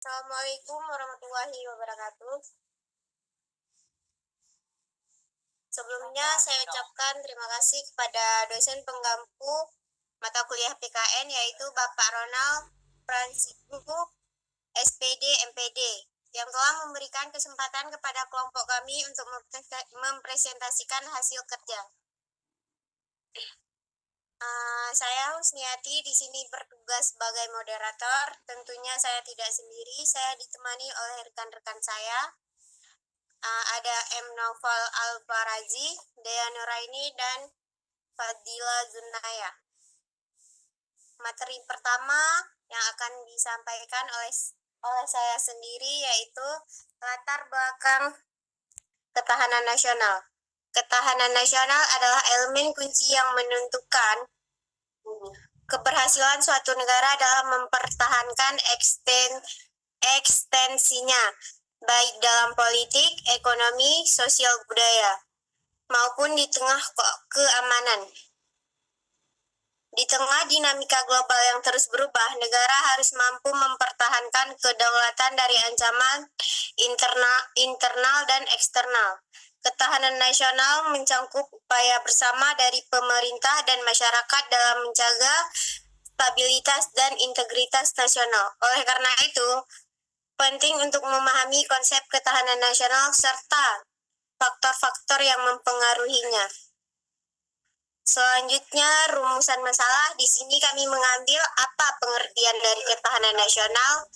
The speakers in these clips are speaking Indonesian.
Assalamualaikum warahmatullahi wabarakatuh. Sebelumnya saya ucapkan terima kasih kepada dosen penggampu mata kuliah PKN yaitu Bapak Ronald Francisco SPD MPD yang telah memberikan kesempatan kepada kelompok kami untuk mempresentasikan hasil kerja. Saya Husniati di sini bertugas sebagai moderator. Tentunya saya tidak sendiri, saya ditemani oleh rekan-rekan saya. Ada M. Naufal Al-Farazi, Dea Nuraini, dan Fadila Zunaya. Materi pertama yang akan disampaikan oleh saya sendiri yaitu latar belakang ketahanan nasional. Ketahanan nasional adalah elemen kunci yang menentukan keberhasilan suatu negara dalam mempertahankan ekstensinya, baik dalam politik, ekonomi, sosial budaya, maupun di tengah keamanan. Di tengah dinamika global yang terus berubah, negara harus mampu mempertahankan kedaulatan dari ancaman internal dan eksternal. Ketahanan nasional mencangkup upaya bersama dari pemerintah dan masyarakat dalam menjaga stabilitas dan integritas nasional. Oleh karena itu, penting untuk memahami konsep ketahanan nasional serta faktor-faktor yang mempengaruhinya. Selanjutnya, rumusan masalah. Di sini kami mengambil apa pengertian dari ketahanan nasional.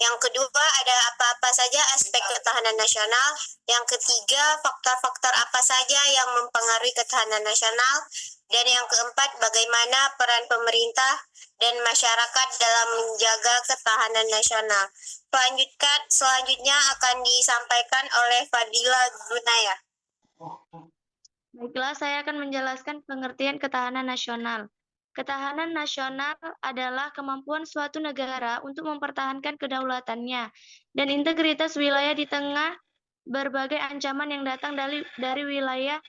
Yang kedua, ada apa-apa saja aspek ketahanan nasional. Yang ketiga, faktor-faktor apa saja yang mempengaruhi ketahanan nasional. Dan yang keempat, bagaimana peran pemerintah dan masyarakat dalam menjaga ketahanan nasional. Selanjutnya akan disampaikan oleh Fadila Zunaya. Baiklah, saya akan menjelaskan pengertian ketahanan nasional. Ketahanan nasional adalah kemampuan suatu negara untuk mempertahankan kedaulatannya dan integritas wilayah di tengah berbagai ancaman yang datang dari wilayah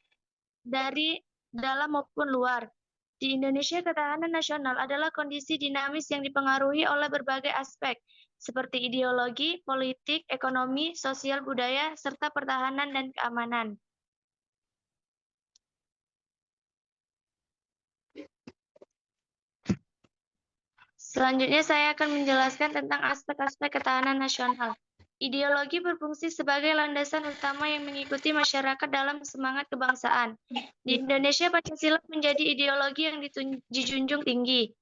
dari dalam maupun luar. Di Indonesia, ketahanan nasional adalah kondisi dinamis yang dipengaruhi oleh berbagai aspek, seperti ideologi, politik, ekonomi, sosial budaya, serta pertahanan dan keamanan. Selanjutnya saya akan menjelaskan tentang aspek-aspek ketahanan nasional. Ideologi berfungsi sebagai landasan utama yang mengikuti masyarakat dalam semangat kebangsaan. Di Indonesia, Pancasila menjadi ideologi yang dijunjung tinggi.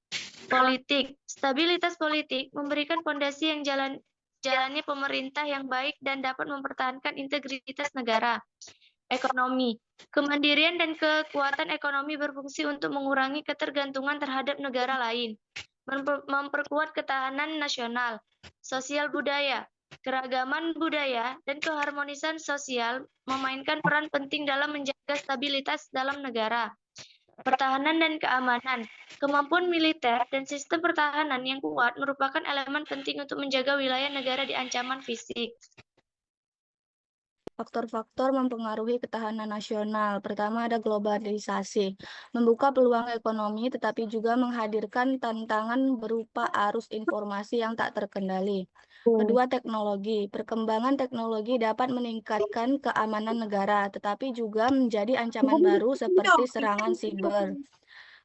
Politik. Stabilitas politik memberikan fondasi yang jalannya pemerintah yang baik dan dapat mempertahankan integritas negara. Ekonomi. Kemandirian dan kekuatan ekonomi berfungsi untuk mengurangi ketergantungan terhadap negara lain. Memperkuat ketahanan nasional. Sosial budaya. Keragaman budaya dan keharmonisan sosial memainkan peran penting dalam menjaga stabilitas dalam negara. Pertahanan dan keamanan. Kemampuan militer dan sistem pertahanan yang kuat merupakan elemen penting untuk menjaga wilayah negara di ancaman fisik. Faktor-faktor mempengaruhi ketahanan nasional. Pertama ada globalisasi, membuka peluang ekonomi tetapi juga menghadirkan tantangan berupa arus informasi yang tak terkendali. Kedua, teknologi. Perkembangan teknologi dapat meningkatkan keamanan negara tetapi juga menjadi ancaman baru seperti serangan siber.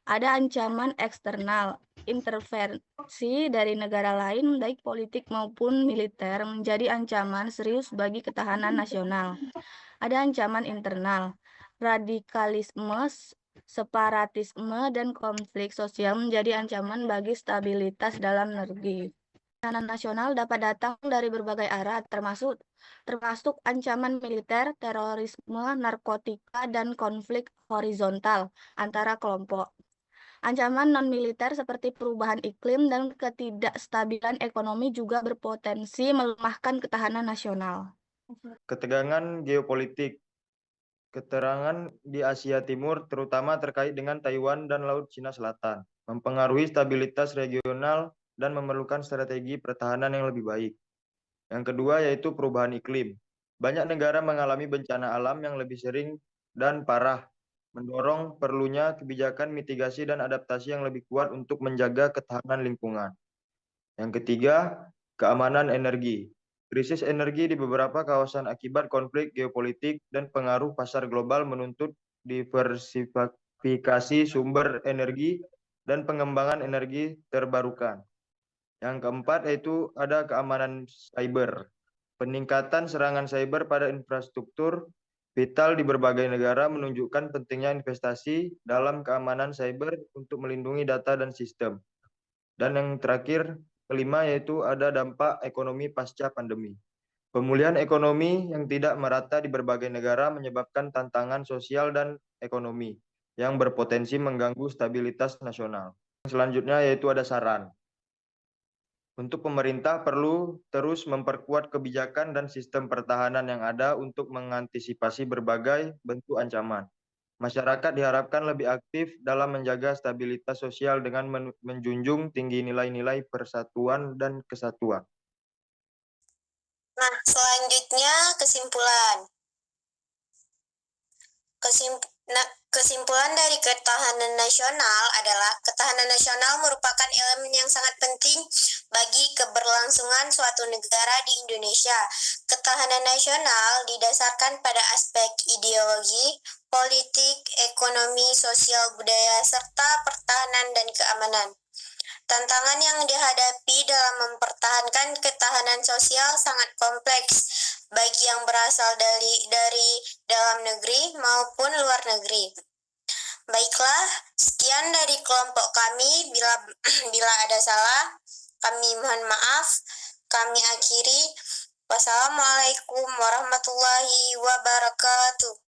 Ada ancaman eksternal, intervensi dari negara lain baik politik maupun militer menjadi ancaman serius bagi ketahanan nasional. Ada ancaman internal, radikalisme, separatisme, dan konflik sosial menjadi ancaman bagi stabilitas dalam negeri. Ketahanan nasional dapat datang dari berbagai arah, termasuk ancaman militer, terorisme, narkotika, dan konflik horizontal antara kelompok. Ancaman non-militer seperti perubahan iklim dan ketidakstabilan ekonomi juga berpotensi melemahkan ketahanan nasional. Ketegangan geopolitik. Keterangan di Asia Timur, terutama terkait dengan Taiwan dan Laut Cina Selatan, mempengaruhi stabilitas regional dan memerlukan strategi pertahanan yang lebih baik. Yang kedua yaitu perubahan iklim. Banyak negara mengalami bencana alam yang lebih sering dan parah, mendorong perlunya kebijakan mitigasi dan adaptasi yang lebih kuat untuk menjaga ketahanan lingkungan. Yang ketiga, keamanan energi. Krisis energi di beberapa kawasan akibat konflik geopolitik dan pengaruh pasar global menuntut diversifikasi sumber energi dan pengembangan energi terbarukan. Yang keempat yaitu ada keamanan cyber. Peningkatan serangan cyber pada infrastruktur vital di berbagai negara menunjukkan pentingnya investasi dalam keamanan cyber untuk melindungi data dan sistem. Dan yang terakhir, kelima yaitu ada dampak ekonomi pasca pandemi. Pemulihan ekonomi yang tidak merata di berbagai negara menyebabkan tantangan sosial dan ekonomi yang berpotensi mengganggu stabilitas nasional. Selanjutnya yaitu ada saran. Untuk pemerintah perlu terus memperkuat kebijakan dan sistem pertahanan yang ada untuk mengantisipasi berbagai bentuk ancaman. Masyarakat diharapkan lebih aktif dalam menjaga stabilitas sosial dengan menjunjung tinggi nilai-nilai persatuan dan kesatuan. Nah, selanjutnya kesimpulan. Kesimpulan dari ketahanan nasional adalah ketahanan nasional merupakan elemen yang sangat penting bagi keberlangsungan suatu negara di Indonesia. Ketahanan nasional didasarkan pada aspek ideologi, politik, ekonomi, sosial, budaya, serta pertahanan dan keamanan. Tantangan yang dihadapi dalam mempertahankan ketahanan sosial sangat kompleks, baik yang berasal dari dalam negeri maupun luar negeri. Baiklah, sekian dari kelompok kami. Bila ada salah, kami mohon maaf. Kami akhiri. Wassalamualaikum warahmatullahi wabarakatuh.